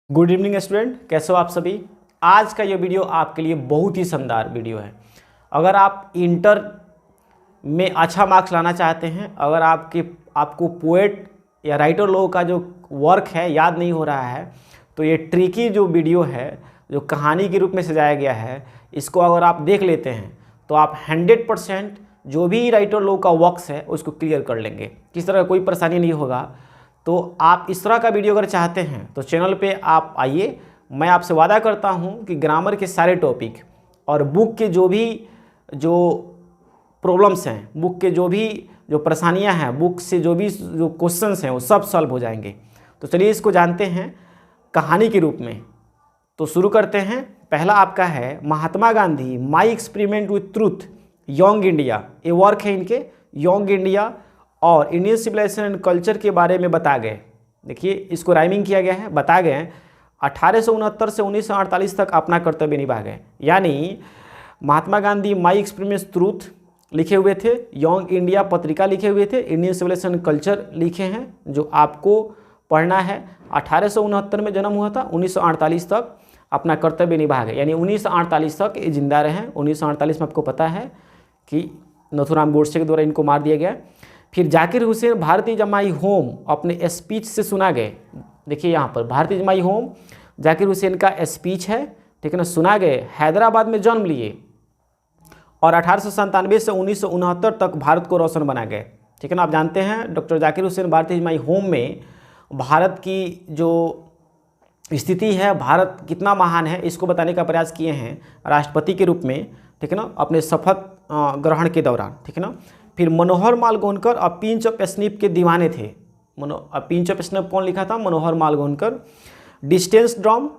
Good evening student, कैसे हो आप सभी। आज का ये वीडियो आपके लिए बहुत ही शानदार वीडियो है। अगर आप इंटर में अच्छा मार्क्स लाना चाहते हैं, अगर आपको पोएट या राइटर लोगों का जो वर्क है याद नहीं हो रहा है, तो ये ट्रिकी जो वीडियो है, जो कहानी के रूप में सजाया गया है, इसको अगर आप देख लेते हैं तो आप 100% जो भी राइटर लोगों का वर्क्स है उसको क्लियर कर लेंगे। किस तरह कोई परेशानी नहीं होगा। तो आप इस तरह का वीडियो अगर चाहते हैं तो चैनल पे आप आइए। मैं आपसे वादा करता हूं कि ग्रामर के सारे टॉपिक और बुक के जो प्रॉब्लम्स हैं, बुक के जो परेशानियां हैं, बुक से जो क्वेश्चंस हैं वो सब सॉल्व हो जाएंगे। तो चलिए इसको जानते हैं कहानी के रूप में। तो शुरू करते हैं। पहला आपका है Mahatma Gandhi my experiment with truth young India. ये वर्क है इनके, यंग इंडिया और इंडियन सिविलाइजेशन एंड कल्चर के बारे में बता गए। देखिए इसको राइमिंग किया गया है, बता गए हैं 1869 से 1948 तक अपना कर्तव्य निभा गए। यानी महात्मा गांधी माई एक्सपेरिमेंट ट्रूथ लिखे हुए थे, यंग इंडिया पत्रिका लिखे हुए थे, इंडियन सिविलाइजेशन एंड कल्चर लिखे हैं जो आपको पढ़ना है। 1869 में जन्म हुआ था, 1948 तक अपना कर्तव्य निभा गए। यानी 1948 तक ये जिंदा रहे। 1948 में आपको पता है कि नथुराम गोडसे के द्वारा इनको मार दिया गया। फिर जाकिर हुसैन भारतीय जमाई होम अपने स्पीच से सुना गए। देखिए यहाँ पर भारतीय जमाई होम जाकिर हुसैन का स्पीच है, ठीक है ना, सुना गए। हैदराबाद में जन्म लिए और 1897 से 1969 तक भारत को रोशन बना गए, ठीक है ना। आप जानते हैं डॉक्टर जाकिर हुसैन भारतीय जमाई होम में भारत की जो स्थिति है, भारत कितना महान है, इसको बताने का प्रयास किए हैं राष्ट्रपति के रूप में, ठीक है ना, अपने शपथ ग्रहण के दौरान, ठीक है ना। फिर मनोहर मालगोनकर और पिंच ऑफ स्निप के दीवाने थे। पिंच ऑफ स्निप कौन लिखा था? Manohar Malgonkar. Distance drum,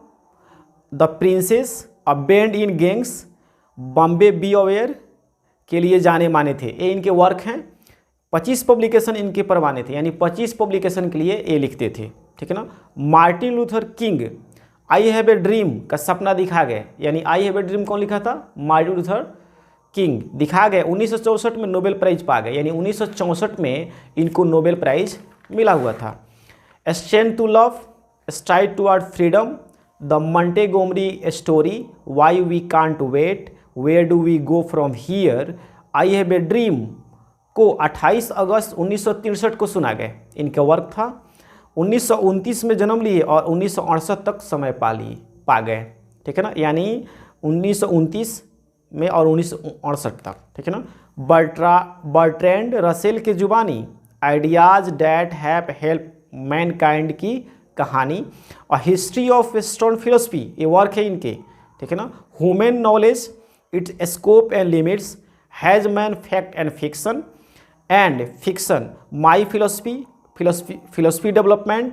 the princes, a bend in Ganges, Bombay be aware के लिए जाने माने थे। ये इनके वर्क हैं। 25 पब्लिकेशन इनके परवाने थे, यानी 25 पब्लिकेशन के लिए ये लिखते थे, ठीक है ना। Martin Luther king I have a dream का सपना दिखा गए। यानी आई हैव ए ड्रीम कौन लिखा था? मार्टिन लूथर किंग दिखा गए। 1964 में नोबेल प्राइज पा गए। यानी 1964 में इनको नोबेल प्राइज मिला हुआ था। Strength to love, stride toward freedom, the Montgomery story, why we can't wait, where do we go from here, I have a dream को 28 अगस्त 1963 को सुना गए। इनका वर्क था। 1929 में जन्म लिए और 1968 तक समय पा गए, ठीक है ना। यानी 1929 में और 1968 तक, ठीक है ना। बर्ट्रैंड रसेल के जुबानी ideas that have help mankind की कहानी और हिस्ट्री ऑफ वेस्टर्न फिलोसफी, ये वर्क है इनके, ठीक है ना। Human knowledge, its scope and limits, has man fact and fiction, my philosophy development,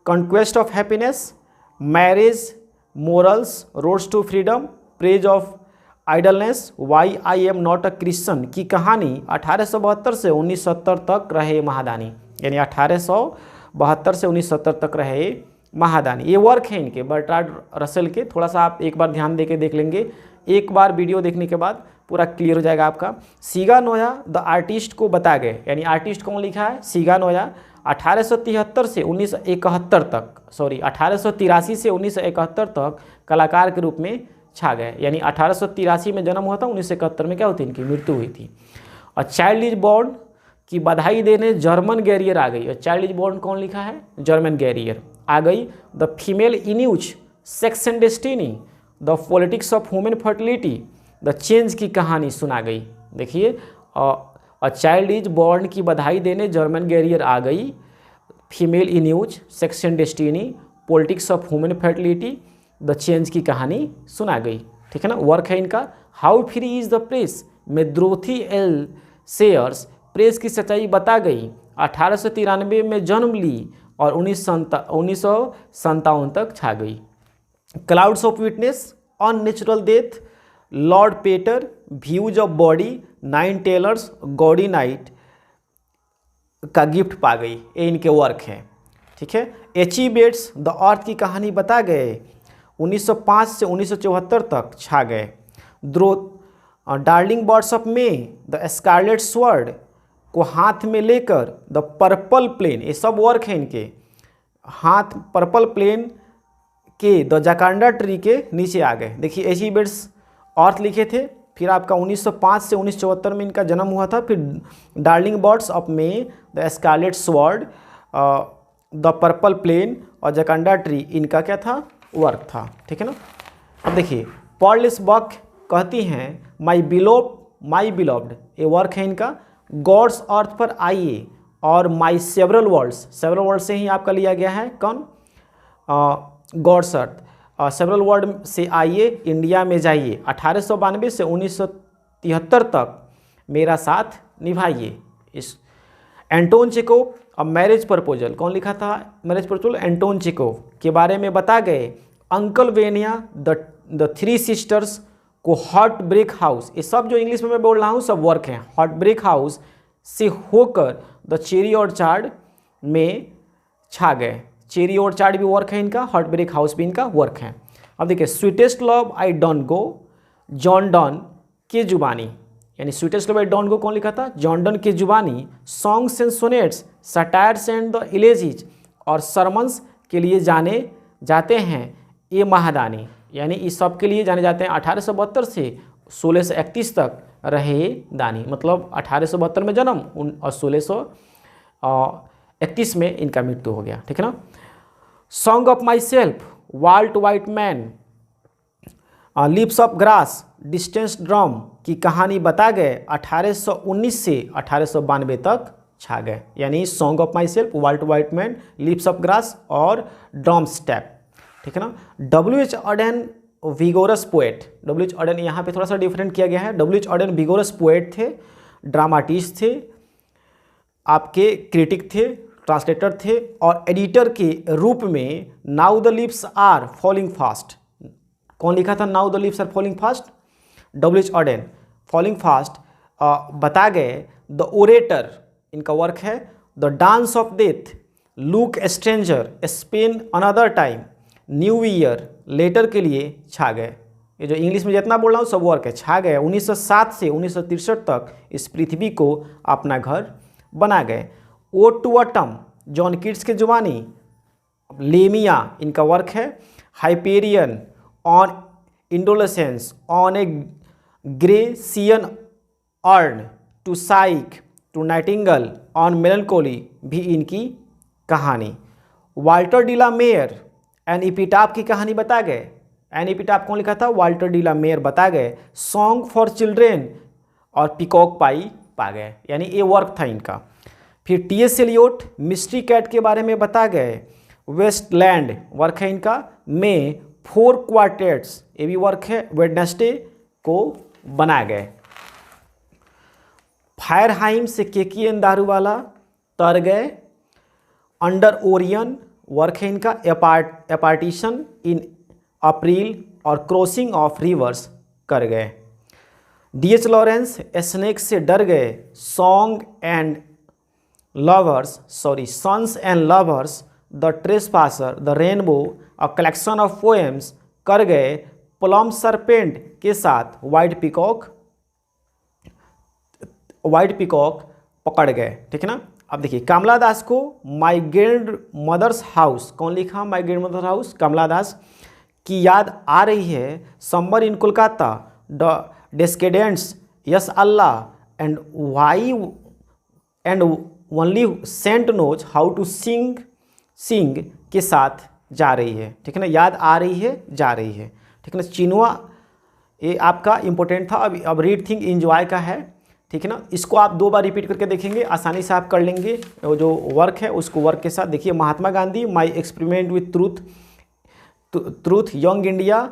conquest of happiness, marriage, morals, roads to freedom, praise of idleness, why I am not a Christian की कहानी 1872 से 1970 तक रहे महादानी। यानी 1872 से 1970 तक रहे महादानी। ये वर्क है इनके, बर्ट्रांड रसेल के। थोड़ा सा आप एक बार ध्यान देके देख लेंगे, एक बार वीडियो देखने के बाद पूरा क्लियर हो जाएगा आपका। सीगा नोया द आर्टिस्ट को बता गए। यानी आर्टिस्ट कौन लिखा है? सीगा नोया। 1873 से 1971 तक, 1883 से 1971 तक कलाकार के रूप में छा गए। यानी 1883 में जन्म हुआ था, 1971 में क्या होती इनकी मृत्यु हुई थी। और चाइल्ड इज बॉर्न की बधाई देने जर्मन गैरियर आ गई। और चाइल्ड इज बॉर्न कौन लिखा है? जर्मन गैरियर आ गई। The female eunuch, sex and destiny, the politics of human fertility, the change की कहानी सुना गई। देखिए, और चाइल्ड इज बॉर्न की बधाई देने जर्मन गैरियर आ गई। Female eunuch, sex and destiny, politics of human fertility, the change की कहानी सुना गई, ठीक है ना। वर्क है इनका। How free is the press में द्रोथी एल सेयर्स, प्रेस की सच्चाई बता गई। 1893 में जन्म ली और 1957 तक छा गई। Clouds of witness, unnatural death, lord peter, views of body, 9 tailors, gaudy night का गिफ्ट पा गई। ये इनके वर्क हैं, ठीक है। एचीबेट्स द अर्थ की कहानी बता गए। 1905 से 1974 तक छा गए। Darling birds of May, the scarlet sword को हाथ में लेकर, द पर्पल प्लेन, ये सब वर्क है इनके। हाथ पर्पल प्लेन के द जाकांडा ट्री के नीचे आ गए। देखिए एचिबेट्स अर्थ लिखे थे, फिर आपका 1905 से 1974 में इनका जन्म हुआ था। फिर darling birds of May, the scarlet sword, the purple plain और जाकांडा ट्री इनका क्या था, वर्क था। ठीक है ना। अब देखिए पॉल बक कहती हैं माई बिलोव्ड, ये वर्क है इनका। गॉड्स अर्थ पर आइए और माई सेवरल वर्ल्ड से ही आपका लिया गया है। कौन, गॉड्स अर्थ। सेवरल वर्ल्ड से आइए इंडिया में जाइए, 1892 से 1973 तक मेरा साथ निभाइए। इस एंटोन चेकोव, अब मैरिज प्रपोजल, कौन लिखा था मैरिज प्रपोजल, एंटोन चेकोव के बारे में बता गए। Uncle Vanya, the three sisters को, हार्ट ब्रेक हाउस, ये सब जो इंग्लिश में मैं बोल रहा हूँ सब वर्क हैं। हार्ट ब्रेक हाउस से होकर द चेरी ऑर्चार्ड में छा गए। चेरी ऑर्चार्ड भी वर्क है इनका, हार्ट ब्रेक हाउस भी इनका वर्क है। अब देखिए sweetest love I don't go, John Donne के जुबानी, यानी sweetest love I don't go कौन लिखा था, जॉन डन के जुबानी। Songs and sonnets, satires and the elegies और सरमन्स के लिए जाने जाते हैं ये महादानी, यानी इस सब के लिए जाने जाते हैं। 1872 से 1631 तक रहे दानी, मतलब 1872 में जन्म और 1631 में इनका मृत्यु हो गया। ठीक है ना। Song of my self, Walt Whitman, lips of grass, distance drum की कहानी बता गए। 1819 से 1892 तक छा गए, यानी song of my self, Walt Whitman, lips of grass और ड्रम स्टेप। ठीक है ना। W.H. Auden vigorous poet, W.H. Odean यहाँ पे थोड़ा सा डिफरेंट किया गया है। W.H. ऑडेन विगोरस पोएट थे, ड्रामाटिस्ट थे, आपके क्रिटिक थे, ट्रांसलेटर थे और एडिटर के रूप में now the lips are falling fast, कौन लिखा था now the lips are falling fast, W.H. Auden. Falling fast बता गए। द ओरेटर इनका वर्क है। The dance of death, look stranger, Spain another time, new year, letter के लिए छा गए। ये जो इंग्लिश में जितना बोल रहा हूँ सब वर्क है, छा गए। 1907 से 1963 तक इस पृथ्वी को अपना घर बना गए। Ode to autumn, John Keats के जुबानी। लेमिया इनका वर्क है। Hyperion on indolence, on a Grecian urn, to Psyche, to nightingale, on melancholy भी इनकी कहानी। Walter de la Mare, an epitaph की कहानी बता गए। एन इपिटाप कौन लिखा था, वाल्टर डी ला मेयर बता गए। सॉन्ग फॉर चिल्ड्रेन और पिकॉक पाई पा गए, यानी ये वर्क था इनका। फिर T.S. एलियोट, मिस्ट्री कैट के बारे में बता गए। वेस्टलैंड वर्क है इनका। में 4 क्वार्टेट्स, ये भी वर्क है, वेडनेसडे को बना गए। फायरहाइम से केकी एन दारूवाला तर गए। अंडर ओरियन वर्क है इनका। एपार्टीशन इन अप्रैल और क्रॉसिंग ऑफ रिवर्स कर गए। D.H. लॉरेंस, स्नेक से डर गए। Song and lovers, sons and lovers, the trespasser, the rainbow, a collection of poems कर गए। प्लम सरपेंट के साथ वाइट पिकॉक पकड़ गए। ठीक है ना। अब देखिए कमला दास को माई ग्रैंड मदर्स हाउस, कौन लिखा my grand mother's house, Kamala Das की याद आ रही है। Summer in Kolkata, the descendants, yes Allah and why and only saint knows how to sing के साथ जा रही है। ठीक है ना। याद आ रही है, जा रही है। ठीक है ना। चिनुआ ये आपका इंपॉर्टेंट था। अब रीड थिंक इंजॉय का है। ठीक है ना। इसको आप 2 बार रिपीट करके देखेंगे, आसानी से आप कर लेंगे। जो वर्क है उसको वर्क के साथ देखिए। Mahatma Gandhi, my experiment with truth, young India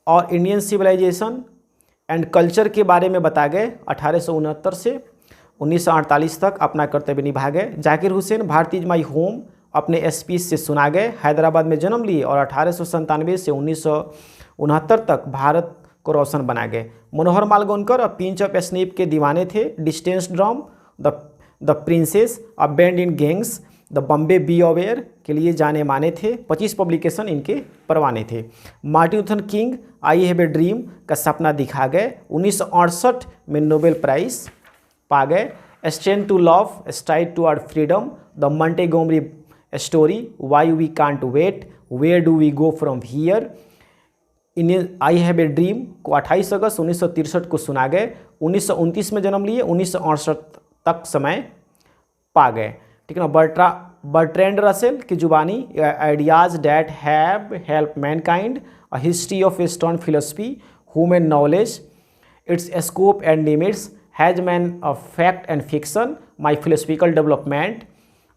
और इंडियन सिविलाइजेशन एंड कल्चर के बारे में बता गए। 1869 से 1948 तक अपना कर्तव्य निभा गए। Zakir Hussain, Bharat is my home, अपने स्पीच से सुना गए। हैदराबाद में जन्म लिए और 1897 से 1969 तक भारत को रोशन बना गए। मनोहर मालगोनकर पिंच ऑफ स्नीप के दीवाने थे। Distance drum, the princes, a bend in gangs, the Bombay be aware के लिए जाने माने थे। 25 पब्लिकेशन इनके परवाने थे। Martin Luther king, I have a dream का सपना दिखा गए। 1968 में नोबेल प्राइज पा गए। Strength to love, stride toward freedom, the Montgomery story, why we can't wait, where do we go from here, in I have a dream को 28 अगस्त 1963 को सुना गए। 1929 में जन्म लिए, 1968 तक समय पा गए। ठीक है ना। बर्ट्रैंड रसेल की जुबानी, ideas that have help mankind, a history of eastern philosophy, human knowledge, its scope and limits, has man of fact and fiction, my philosophical development,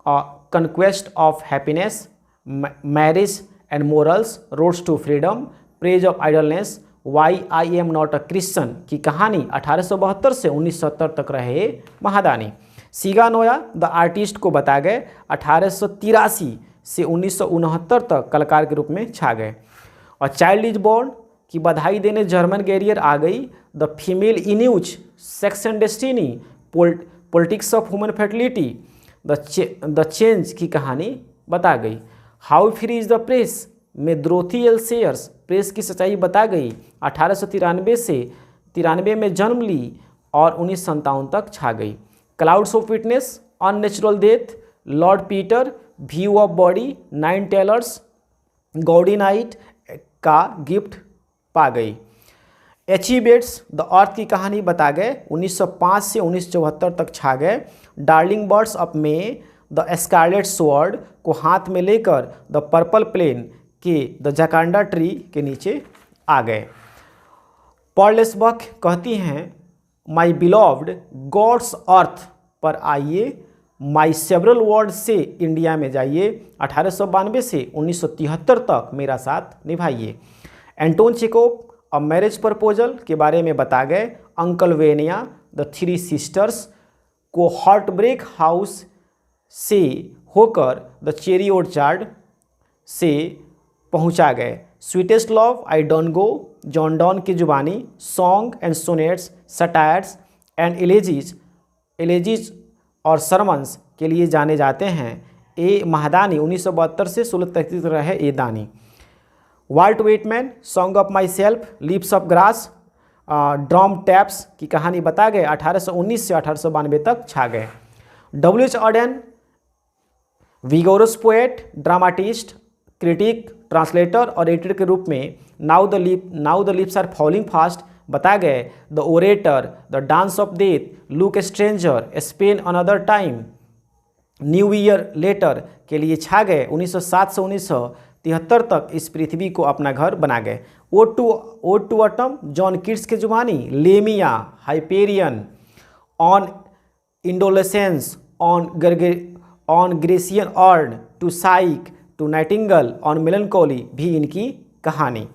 conquest of happiness, marriage and morals, roads to freedom, praise of idleness, why I am not a Christian की कहानी 1872 से 1970 तक रहे महादानी। सीगा Noah the artist को बता गए, 1883 से 1969 तक कलाकार के रूप में छा गए। और चाइल्ड इज बोर्न की बधाई देने जर्मन गैरियर आ गई। The female eunuch, sex and destiny, politics of human fertility, the change की कहानी बता गई। How free is the press में द्रोथी एल सेयर्स प्रेस की सच्चाई बता गई। 1893 से 93 में जन्म ली और 1957 तक छा गई। Clouds of witness, unnatural death, lord Peter, view of body, 9 tailors, gaudy night का गिफ्ट पा गई। एचीबेट्स द अर्थ की कहानी बता गए, 1905 से 1974 तक छा गए। Darling birds of May, the scarlet sword को हाथ में लेकर द पर्पल प्लेन के द जकांडा ट्री के नीचे आ गए। पर्लेसबक कहती हैं, माई बिलॉव्ड गॉड्स अर्थ पर आइए, माई सेवरल वर्ड से इंडिया में जाइए, 1892 से 1973 तक मेरा साथ निभाइए। Anton Chekhov a marriage proposal के बारे में बता गए। Uncle Vanya, the three sisters को हार्ट ब्रेक हाउस से होकर द चेरी ऑर्चार्ड से पहुंचा गए। Sweetest love, I don't go, John Donne की जुबानी, song and sonnets, satires and elegies और सरमन्स के लिए जाने जाते हैं। ए महादानी 1972 से 1633 रहे ए दानी। Walt Whitman, song of my self, lips of grass, drum taps की कहानी बता गए। 1819 से 1892 तक छा गए। W.H. Auden, vigorous poet, dramatist, critic, translator और एडिटर के रूप में now the lips are falling fast बता गए। The orator, the dance of death, look stranger, Spain another time, new year letter के लिए छा गए। 1907 से 1973 तक इस पृथ्वी को अपना घर बना गए। Ode to autumn, John Keats की जुबानी, Lamia, Hyperion, on indolence, on Grecian urn, to Psyche, to nightingale, on melancholy भी इनकी कहानी।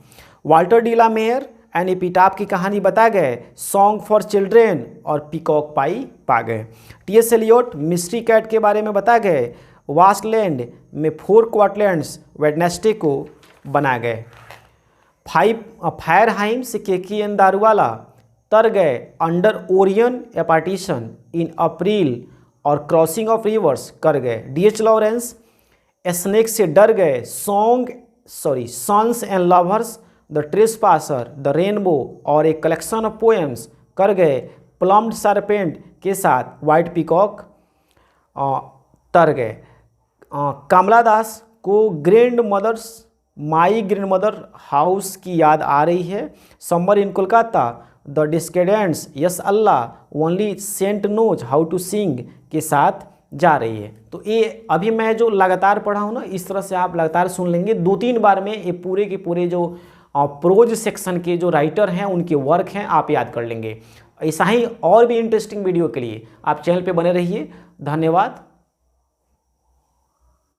Walter de la Mare, an epitaph की कहानी बता गए। सॉन्ग फॉर चिल्ड्रेन और पीकॉक पाई पा गए। टी.एस. एलियट, मिस्ट्री कैट के बारे में बता गए। वास्टलैंड में 4 क्वार्टलैंड्स वेडनेसडे को बना गए। फायरहाइम से केकी एन दारूवाला तर गए। Under Orion a partition in April और क्रॉसिंग ऑफ रिवर्स कर गए। डी.एच. लॉरेंस, स्नेक से डर गए। Sons and lovers, the trespasser, the rainbow और एक कलेक्शन ऑफ पोएम्स कर गए। प्लम्ड सरपेंट के साथ वाइट पीकॉक तर गए। कमला दास को grand mother's, my grand mother house की याद आ रही है। Summer in Kolkata, the descendants, yes Allah, only saint knows how to sing के साथ जा रही है। तो ये अभी मैं जो लगातार पढ़ा हूँ ना, इस तरह से आप लगातार सुन लेंगे। 2-3 बार में ये पूरे के पूरे जो प्रोज सेक्शन के जो राइटर हैं उनके वर्क हैं आप याद कर लेंगे। ऐसा ही और भी इंटरेस्टिंग वीडियो के लिए आप चैनल पे बने रहिए। धन्यवाद।